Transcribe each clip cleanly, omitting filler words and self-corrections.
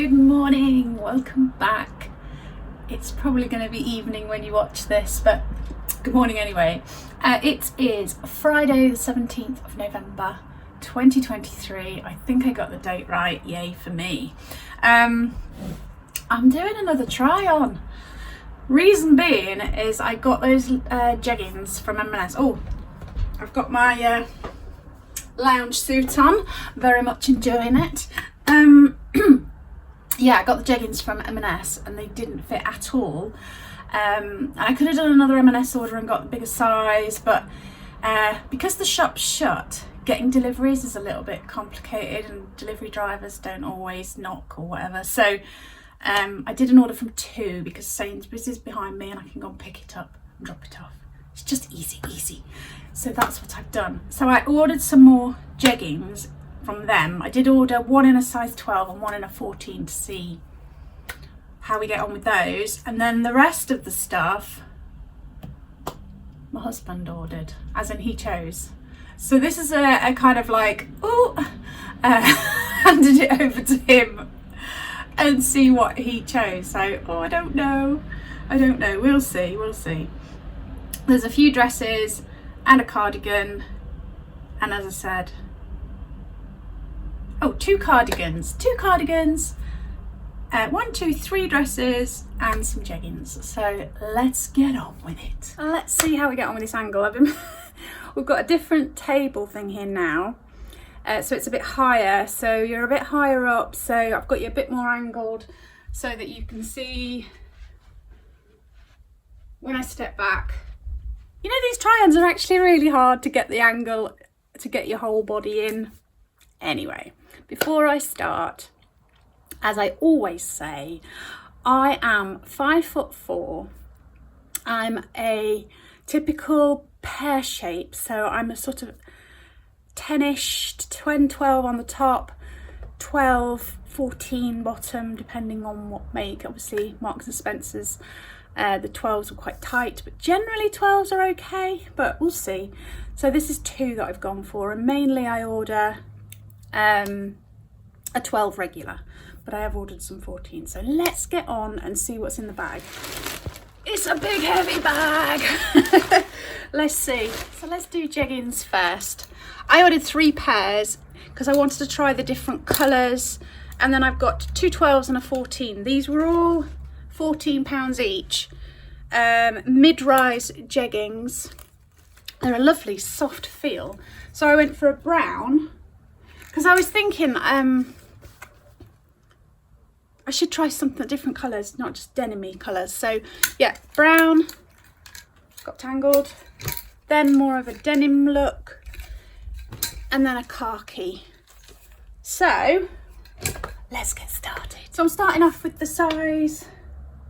Good morning, welcome back. It's probably going to be evening when you watch this, but good morning anyway. It is Friday the 17th of November 2023. I think I got the date right, yay for me. I'm doing another try on. Reason being is I got those jeggings from M&S. Oh, I've got my lounge suit on, very much enjoying it. Yeah, I got the jeggings from M&S and they didn't fit at all. And I could have done another M&S order and got the bigger size, but because the shop's shut, getting deliveries is a little bit complicated and delivery drivers don't always knock or whatever. So I did an order from 2 because Sainsbury's is behind me and I can go and pick it up and drop it off. It's just easy. So that's what I've done. So I ordered some more jeggings from them. I did order one in a size 12 and one in a 14 to see how we get on with those. And then the rest of the stuff, my husband ordered, as in he chose. So this is a kind of like, handed it over to him and see what he chose. So, I don't know. We'll see. There's a few dresses and a cardigan. And as I said, two cardigans. 1, 2, 3 dresses and some jeggings. So let's get on with it. Let's see how we get on with this angle. We've got a different table thing here now. So it's a bit higher. So you're a bit higher up. So I've got you a bit more angled so that you can see when I step back. You know, these try-ons are actually really hard to get the angle to get your whole body in. Anyway, before I start, as I always say, I am 5'4". I'm a typical pear shape, so I'm a sort of 10ish, 12 on the top, 12, 14 bottom, depending on what make. Obviously, Marks and Spencer's, the 12s are quite tight, but generally 12s are okay, but we'll see. So this is 2 that I've gone for, and mainly I order a 12 regular, but I have ordered some 14. So let's get on and see what's in the bag. It's a big heavy bag. Let's see. So let's do jeggings first. I ordered 3 pairs because I wanted to try the different colours, and then I've got 2 12s and a 14. These were all £14 each. Mid-rise jeggings. They're a lovely soft feel. So I went for a brown because I was thinking I should try something different colours, not just denim-y colours. So yeah, brown, got tangled, then more of a denim look, and then a khaki. So let's get started. So I'm starting off with the size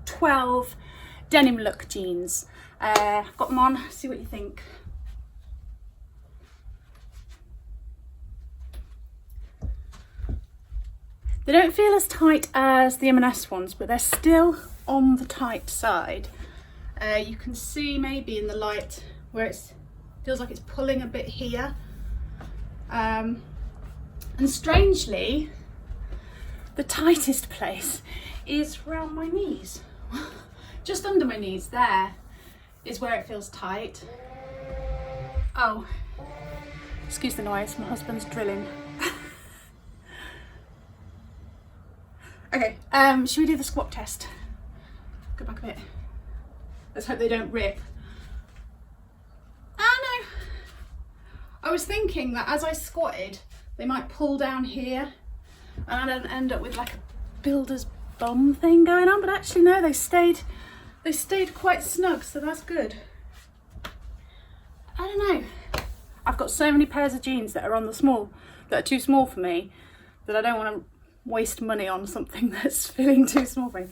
12 denim look jeans. I've got them on, see what you think. They don't feel as tight as the M&S ones, but they're still on the tight side. You can see maybe in the light where it feels like it's pulling a bit here. And strangely, the tightest place is around my knees. Just under my knees, there is where it feels tight. Oh, excuse the noise, my husband's drilling. Okay, should we do the squat test? Go back a bit. Let's hope they don't rip. Oh no! I was thinking that as I squatted, they might pull down here and I'd end up with like a builder's bum thing going on, but actually no, they stayed quite snug, so that's good. I don't know. I've got so many pairs of jeans that are too small for me, that I don't want to waste money on something that's feeling too small for me.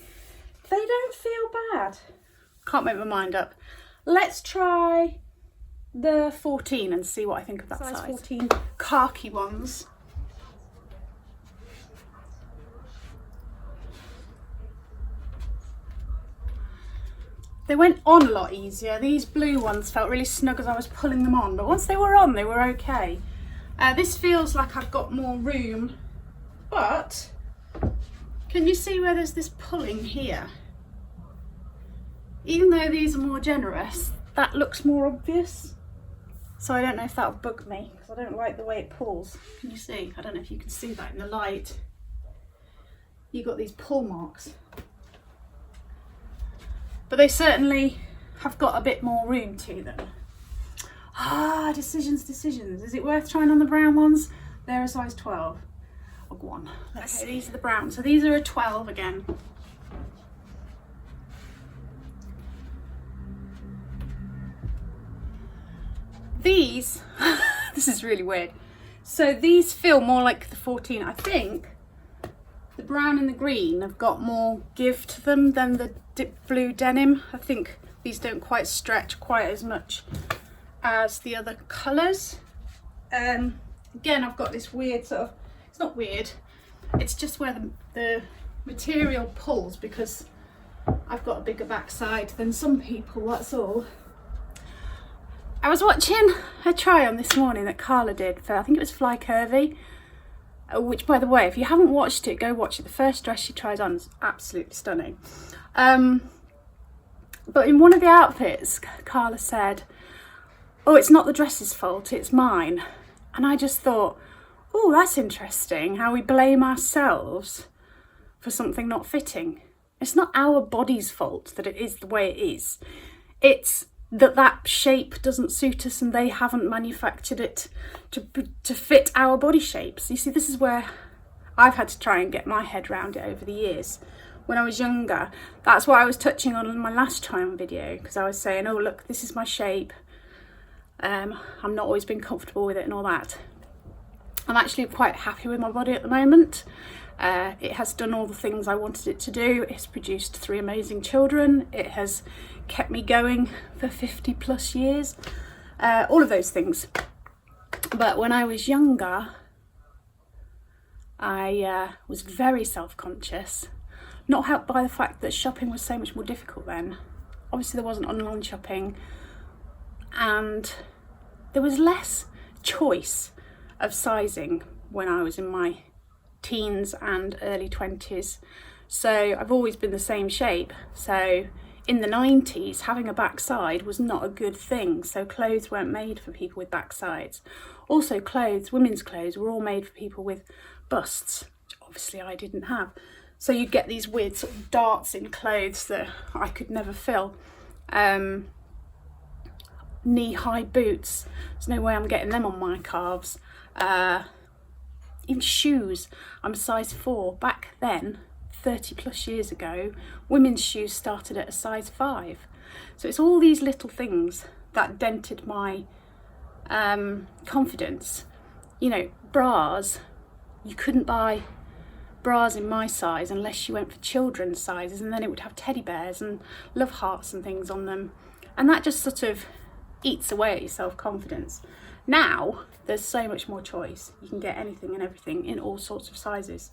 They don't feel bad. Can't make my mind up. Let's try the 14 and see what I think of that size. 14 khaki ones. They went on a lot easier. These blue ones felt really snug as I was pulling them on, but once they were on, they were okay. This feels like I've got more room, but Can you see where there's this pulling here? Even though these are more generous, that looks more obvious. So I don't know if that'll bug me, because I don't like the way it pulls. Can you see? I don't know if you can see that in the light. You've got these pull marks. But they certainly have got a bit more room to them. Ah, decisions. Is it worth trying on the brown ones? They're a size 12. Oh, go on. Let's see. These are the brown. So these are a 12 again. These, this is really weird. So these feel more like the 14. I think the brown and the green have got more give to them than the deep blue denim. I think these don't quite stretch quite as much as the other colours. Again, I've got this weird sort of, it's not weird, it's just where the material pulls, because I've got a bigger backside than some people, that's all. I was watching a try on this morning that Carla did for, I think it was Fly Curvy, which, by the way, if you haven't watched it, go watch it. The first dress she tries on is absolutely stunning. But in one of the outfits, Carla said, oh, it's not the dress's fault, it's mine. And I just thought, oh, that's interesting, how we blame ourselves for something not fitting. It's not our body's fault that it is the way it is. It's that shape doesn't suit us and they haven't manufactured it to fit our body shapes. You see, this is where I've had to try and get my head around it over the years. When I was younger, that's what I was touching on in my last try on video, because I was saying, oh look, this is my shape. I'm not always been comfortable with it and all that. I'm actually quite happy with my body at the moment. It has done all the things I wanted it to do. It's produced 3 amazing children. It has kept me going for 50 plus years. All of those things. But when I was younger, I was very self-conscious. Not helped by the fact that shopping was so much more difficult then. Obviously there wasn't online shopping, and there was less choice of sizing when I was in my teens and early 20s. So I've always been the same shape. So in the 90s, having a backside was not a good thing. So clothes weren't made for people with backsides. Also clothes, women's clothes, were all made for people with busts, which obviously I didn't have. So you'd get these weird sort of darts in clothes that I could never fill. Knee-high boots, there's no way I'm getting them on my calves. Even shoes, I'm a size 4. Back then, 30 plus years ago, women's shoes started at a size 5. So it's all these little things that dented my confidence. You know, bras, you couldn't buy bras in my size unless you went for children's sizes, and then it would have teddy bears and love hearts and things on them, and that just sort of eats away at your self-confidence. Now there's so much more choice. You can get anything and everything in all sorts of sizes.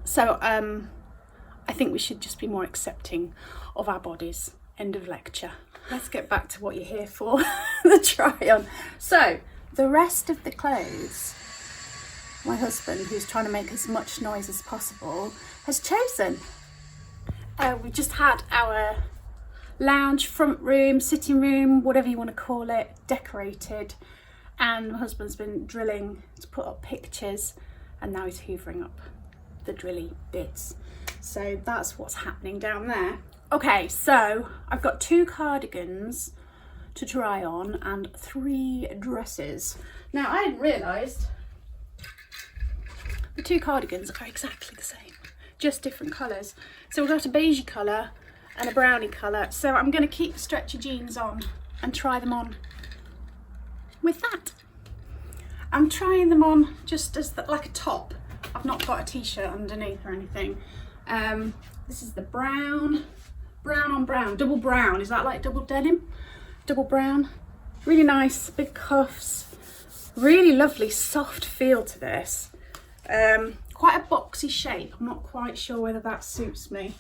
So I think we should just be more accepting of our bodies. End of lecture. Let's get back to what you're here for, the try on. So the rest of the clothes, my husband, who's trying to make as much noise as possible, has chosen. We just had our lounge, front room, sitting room, whatever you want to call it, decorated, and my husband's been drilling to put up pictures, and now he's hoovering up the drilly bits. So that's what's happening down there. Okay, so I've got 2 cardigans to try on and 3 dresses. Now I hadn't realised the 2 cardigans are exactly the same, just different colours. So we've got a beigey colour and a brownie colour. So I'm going to keep the stretchy jeans on and try them on with that. I'm trying them on just as like a top. I've not got a t-shirt underneath or anything. This is the brown on brown, double brown. Is that like double denim? Double brown. Really nice, big cuffs. Really lovely soft feel to this. Quite a boxy shape. I'm not quite sure whether that suits me.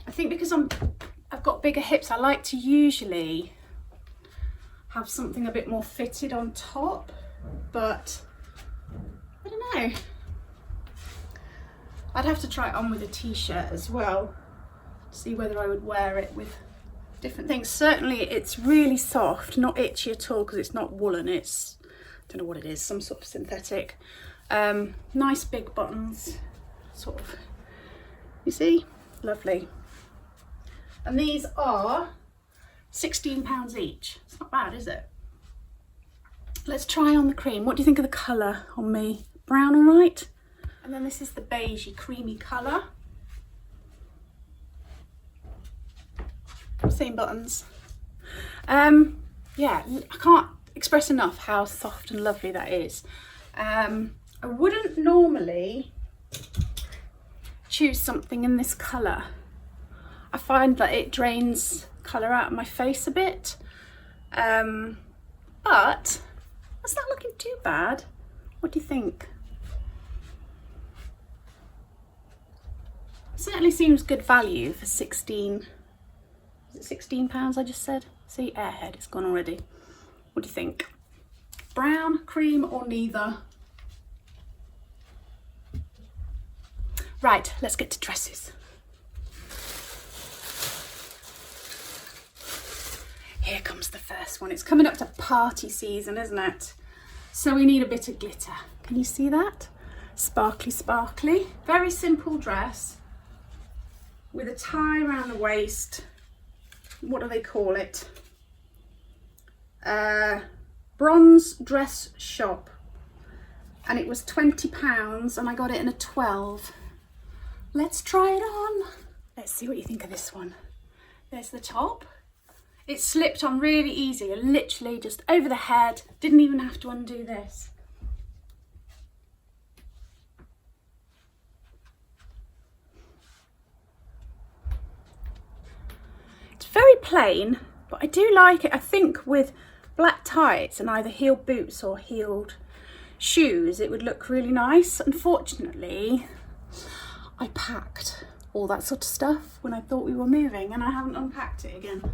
I think because I've got bigger hips, I like to usually have something a bit more fitted on top, but I don't know. I'd have to try it on with a t-shirt as well, see whether I would wear it with different things. Certainly it's really soft, not itchy at all, because it's not woolen, it's, I don't know what it is, some sort of synthetic. Nice big buttons, sort of, you see, lovely. And these are £16 each. It's not bad, is it? Let's try on the cream. What do you think of the colour on me? Brown, all right? And then this is the beigey, creamy colour. Same buttons. Yeah, I can't express enough how soft and lovely that is. I wouldn't normally choose something in this colour. I find that it drains colour out of my face a bit, but that's not looking too bad. What do you think? Certainly seems good value for 16. Is it £16 I just said? See, airhead, it's gone already. What do you think? Brown, cream, or neither? Right, let's get to dresses. Here comes the first one. It's coming up to party season, isn't it? So we need a bit of glitter. Can you see that? Sparkly, sparkly. Very simple dress with a tie around the waist. What do they call it? Bronze Dress Shop. And it was £20 and I got it in a 12. Let's try it on. Let's see what you think of this one. There's the top. It slipped on really easy, literally just over the head. Didn't even have to undo this. It's very plain, but I do like it. I think with black tights and either heeled boots or heeled shoes, it would look really nice. Unfortunately, I packed all that sort of stuff when I thought we were moving and I haven't unpacked it again.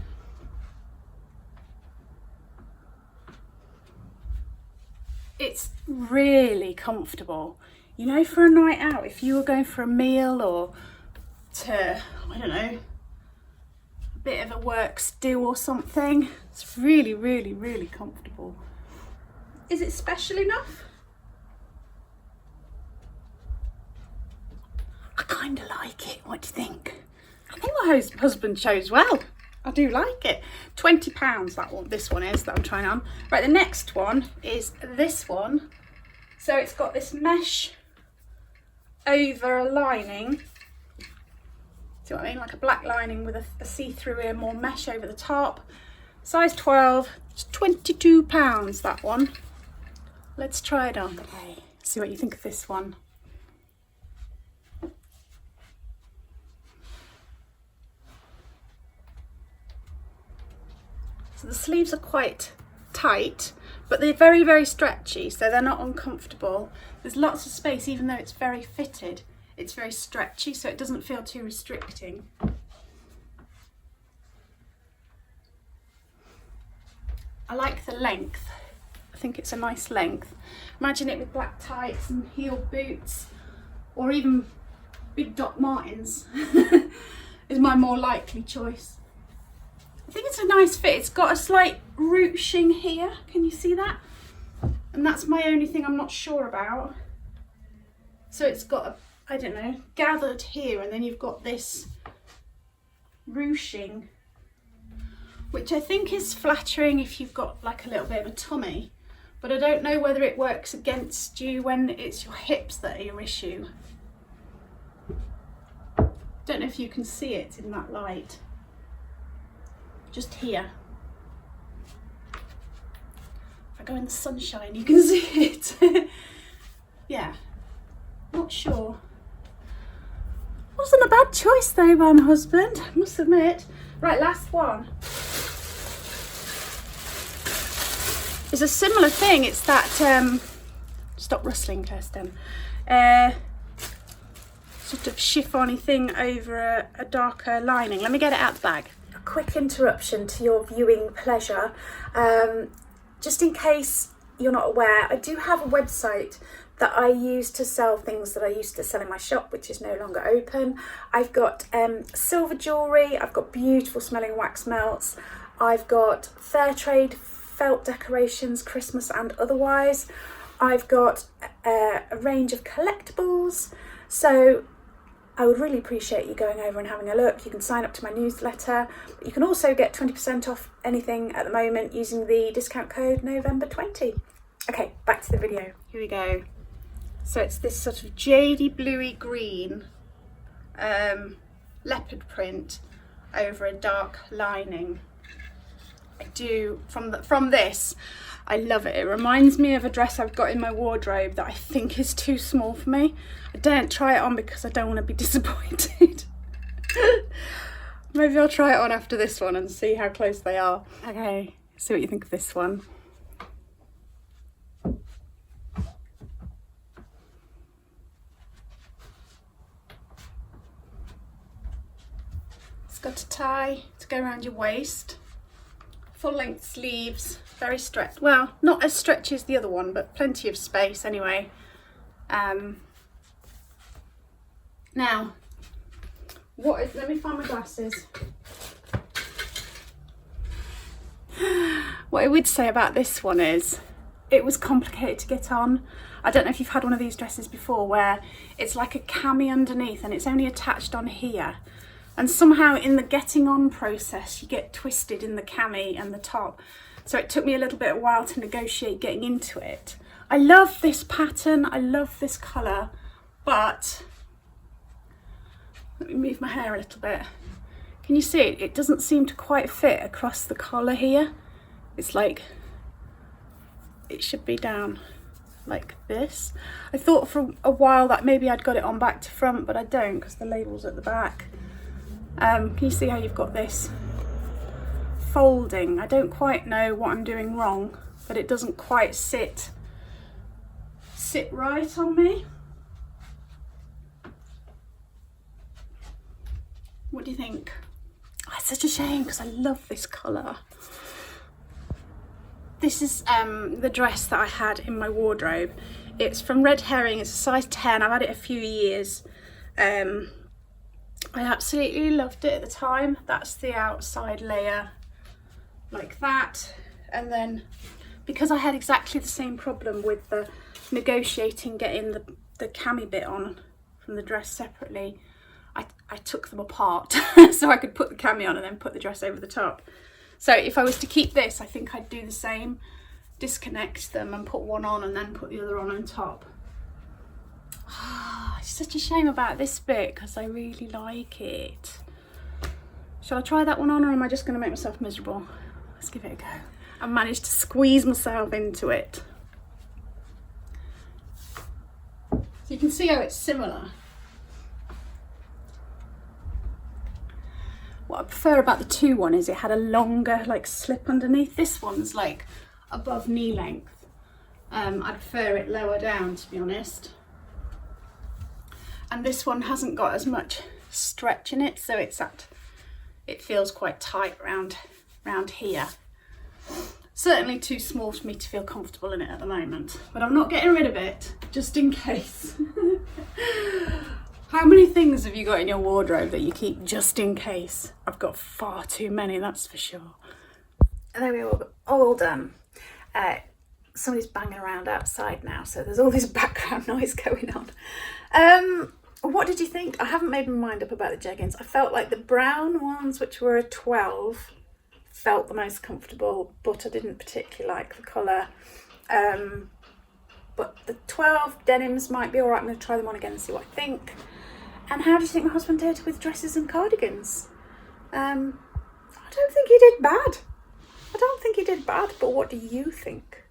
It's really comfortable, you know, for a night out. If you were going for a meal or to, I don't know, a bit of a work stew or something, it's really, really, really comfortable. Is it special enough? I kind of like it. What do you think? I think my husband chose well. I do like it. £20 that one, this one is, that I'm trying on. Right, the next one is this one. So it's got this mesh over a lining. See what I mean? Like a black lining with a see-through ear, more mesh over the top. Size 12, it's £22 that one. Let's try it on. Okay, see what you think of this one. So the sleeves are quite tight, but they're very, very stretchy, so they're not uncomfortable. There's lots of space, even though it's very fitted. It's very stretchy, so it doesn't feel too restricting. I like the length. I think it's a nice length. Imagine it with black tights and heeled boots, or even big Doc Martens is my more likely choice. I think it's a nice fit. It's got a slight ruching here. Can you see that? And that's my only thing I'm not sure about. So it's got a, I don't know, gathered here, and then you've got this ruching, which I think is flattering if you've got like a little bit of a tummy, but I don't know whether it works against you when it's your hips that are your issue. Don't know if you can see it in that light. Just here. If I go in the sunshine, you can see it. Yeah, not sure. Wasn't a bad choice though by my husband, I must admit. Right, last one. It's a similar thing. It's that, stop rustling, Kirsten. Sort of chiffon-y thing over a darker lining. Let me get it out the bag. A quick interruption to your viewing pleasure. Just in case you're not aware, I do have a website that I use to sell things that I used to sell in my shop, which is no longer open. I've got silver jewellery, I've got beautiful smelling wax melts, I've got fair trade felt decorations, Christmas and otherwise. I've got a range of collectibles, so I would really appreciate you going over and having a look. You can sign up to my newsletter. You can also get 20% off anything at the moment using the discount code November20. Okay, back to the video. Here we go. So it's this sort of jadey bluey green leopard print over a dark lining. I do, from this, I love it. It reminds me of a dress I've got in my wardrobe that I think is too small for me. I daren't try it on because I don't want to be disappointed. Maybe I'll try it on after this one and see how close they are. Okay, see what you think of this one. It's got a tie to go around your waist. Full length sleeves, very stretched. Well, not as stretchy as the other one, but plenty of space anyway. Now, let me find my glasses. What I would say about this one is, it was complicated to get on. I don't know if you've had one of these dresses before where it's like a cami underneath and it's only attached on here. And somehow in the getting on process, you get twisted in the cami and the top. So it took me a little bit of a while to negotiate getting into it. I love this pattern, I love this colour, but let me move my hair a little bit. Can you see it? It doesn't seem to quite fit across the collar here. It's like, it should be down like this. I thought for a while that maybe I'd got it on back to front, but I don't because the label's at the back. Can you see how you've got this folding? I don't quite know what I'm doing wrong, but it doesn't quite sit right on me. What do you think? Oh, it's such a shame because I love this colour. This is the dress that I had in my wardrobe. It's from Red Herring, it's a size 10, I've had it a few years. I absolutely loved it at the time. That's the outside layer, like that. And then, because I had exactly the same problem with the negotiating getting the cami bit on from the dress separately, I took them apart so I could put the cami on and then put the dress over the top. So if I was to keep this, I think I'd do the same, disconnect them and put one on and then put the other on top. It's such a shame about this bit because I really like it. Shall I try that one on, or am I just going to make myself miserable? Let's give it a go. I managed to squeeze myself into it. So you can see how it's similar. What I prefer about the two one is it had a longer like slip underneath. This one's like above knee length. I prefer it lower down, to be honest. And this one hasn't got as much stretch in it, so it feels quite tight round here. Certainly too small for me to feel comfortable in it at the moment, but I'm not getting rid of it, just in case. How many things have you got in your wardrobe that you keep just in case? I've got far too many, that's for sure. And there we are, all done. Somebody's banging around outside now, so there's all this background noise going on. What did you think? I haven't made my mind up about the jeggings. I felt like the brown ones, which were a 12, felt the most comfortable, but I didn't particularly like the colour. But the 12 denims might be all right. I'm going to try them on again and see what I think. And how do you think my husband did with dresses and cardigans? I don't think he did bad. I don't think he did bad, but what do you think?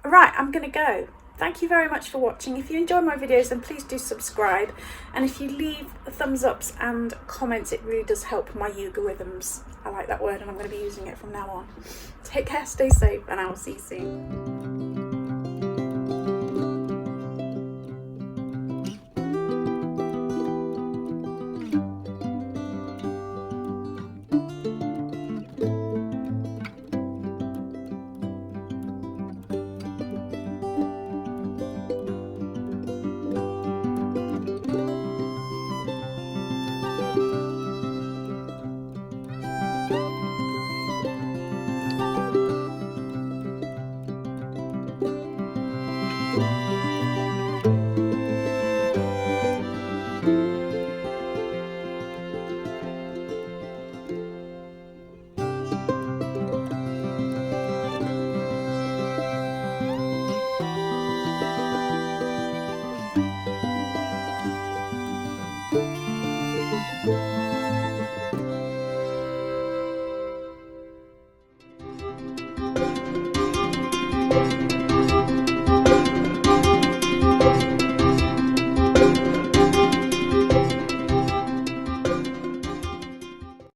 Right, I'm going to go. Thank you very much for watching. If you enjoy my videos, then please do subscribe. And if you leave thumbs ups and comments, it really does help my algorithms. I like that word and I'm going to be using it from now on. Take care, stay safe, and I will see you soon.